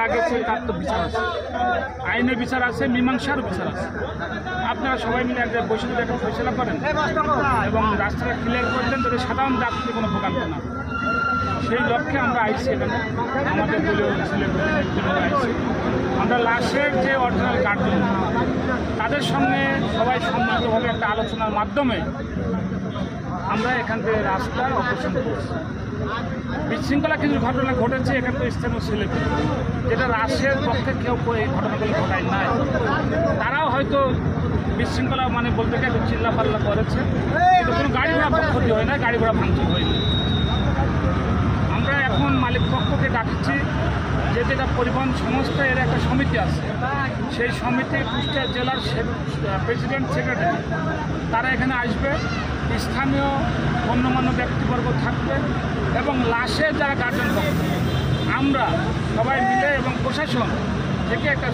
আগে তার তো বিচার আছে, আইনের বিচার আছে, মীমাংসার বিচার আছে। আপনারা সবাই মিলে একটা বসে যদি একটা ফয়সলা করেন এবং রাস্তাটা ক্লিয়ার করে দেন, যাতে সাধারণ যাত্রী কোনো ভোগান্ত না। সেই লক্ষ্যে আমরা আইসি এখানে, আমাদের দলীয় আইসি। আমরা লাশের যে অরিজিনাল গার্জিয়ান তাদের সঙ্গে সবাই সম্মিলিতভাবে একটা আলোচনার মাধ্যমে আমরা এখান থেকে রাস্তা অপারেশন করছি। বিশৃঙ্খলা কিছু ঘটনা ঘটেছে এখান থেকে স্থানীয় ছেলে, যেটা রাশের পক্ষে কেউ এই ঘটনাগুলো ঘটায় নাই। তারাও হয়তো বিশৃঙ্খলা মানে বলতে গেলে চিল্লাপাল্লা করেছে, কিন্তু কোনো গাড়ি ঘোড়া ক্ষতি হয় না, গাড়ি ঘোড়া ভাঙচুর হয়নি। আমরা এখন মালিক পক্ষকে ডাকছি যে যেটা পরিবহন সংস্থা এর একটা সমিতি আছে, সেই সমিতি কুষ্টিয়া জেলার প্রেসিডেন্ট সেক্রেটারি তারা এখানে আসবে, স্থানীয় গণ্যমান্য ব্যক্তিবর্গ থাকবে এবং লাশের যারা গার্জেন পক্ষ আমরা সবাই মিলে এবং প্রশাসন থেকে একটা